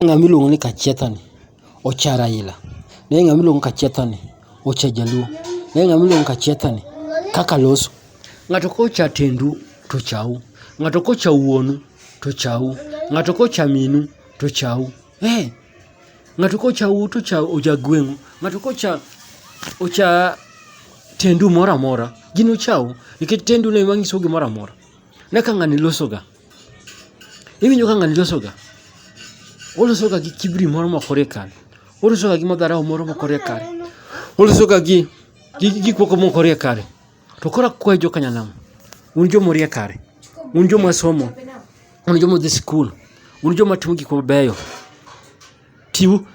Ng'amiluongo ni kachiethani ocha Raila, ne ng'amiluongo kachiethani ocha Jaluo, ne ng'amiluongo kachiethani kaka loso. Ng'ato kocha tendu to chau, ng'ato kocha wuonu to chau, ng'ato kocha minu to chau. Ng'ato kocha u to cha oja gweng'u, ng'ato kocha ocha tendu moro amora, gin ochau nikech tendu ne manyiso gimoro amora. Ne ka ng'ani losoga, iwinjo ka ng'ani losoga, olosoga gi kibri moro mokore kare, olosoga gi madharau moro mokore kare, olosoga gi kwoko mokore kare. To koro akwayo jokanyanam, un joma orie kare, un joma somo, un joma odhi sikul, un joma timo gik mabeyo. Tiu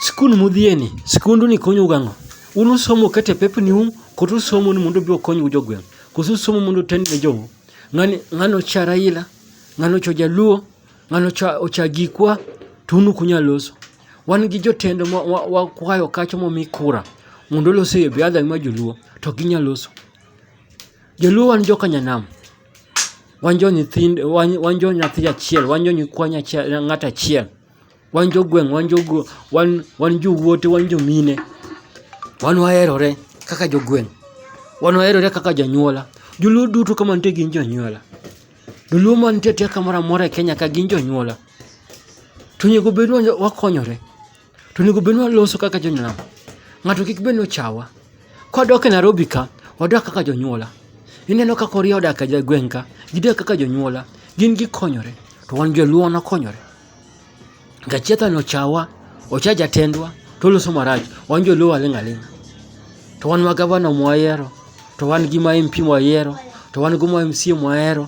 sikul mudhieni, sikundu ni konyo gang'o? Un usomo kete pepni koto usomo ni mondo bi okony jogweng', koso usomo mondo tend ne jogo. Ng'ano ocha Raila, ng'ano ocha Jaluo, ng'ano ocha gikwa, to un ukunyal loso. Wan gi jotend wakwayo kacha momi kura mondo loso e biadha ma Joluo, to ginyal loso. Joluo wan jokanyanam, wan jo nyithindo, wan jo nyathi achiel, wan jo nyikwa ng'at achiel, wan jogweng', wan jowuote, wan jomine, wan waherore kaka jogweng', wan waherore kaka janyuola. Joluo duto kama nitie gin jonyuola. Joluo mantie te kamoro amora e Kenya ka gin jonyuola. To onego bed ni wakonyore, to onego bed ni waloso kaka jonyuola. Ng'ato kik bed ni ochawa. Kwadok e Nairobi ka, wadak kaka jonyuola. Ineno kaka Oria odak e gweng' ka, gidak kaka jonyuola, gin gikonyore, to wan Joluo wan wakonyore. Gachiethani ochawa, ocha jatendwa, to oloso marach, wan Joluo waling' aling'a. To wan ma gavana mwayiero, to wan gi ma MP mwayiero, to wan gi ma MCA mwayiero,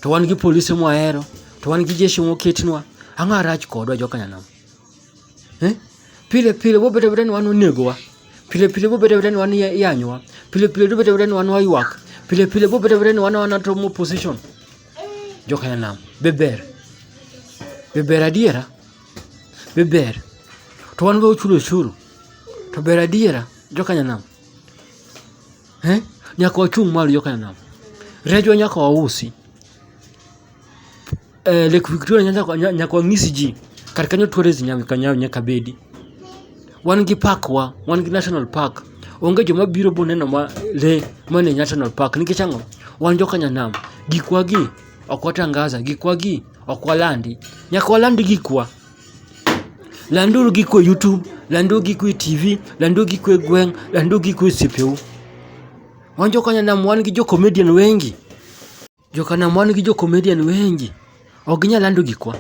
to wan gi polise mwayiero, to wan gi jeshi moketnwa. Ang'o rach kodwa jokanyanam? Pile pile bobedo ni wan onegowa, pile pile bobedo ni wan yanyowa, pile pile bobedo ni wan waywak, pile pile bobedo ni wan tomo opposition. Jokanyanam, beber adiera, beber. To wan go chulo ushuru, to ber adiera jokanyanam. Nyaka wachung' malo jokanyanam. Rejwa nyaka wausi. Lake Victoria nyaka wang'isi ji kar kanyo tourism nyaka bedi. Wan gi park wa, wan gi national park. Onge joma biro boneno le mane national park nikech ang'o? Wan jokanyanam, gikwa gi ok watangaza, gikwa gi ok walandi. Nyaka walandi gikwa. Landuru gikwa YouTube, landuru gikwa TV, landuru gikwa gweng', landuru gikwa sipeu. Wan jokanyanam, wan gi jo-comedian wengi. Jokanam wan gi jo-comedian wengi. Ok ginyal lando gikwa.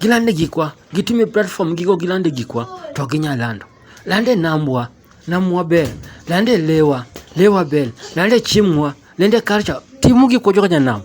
Gilande gikwa, gitime platform gigo gilande gikwa, to ginyal lando. Lande namwa ber, lande lewa ber, lande chiemwa, lande culture, timu gikwa jokanyanam.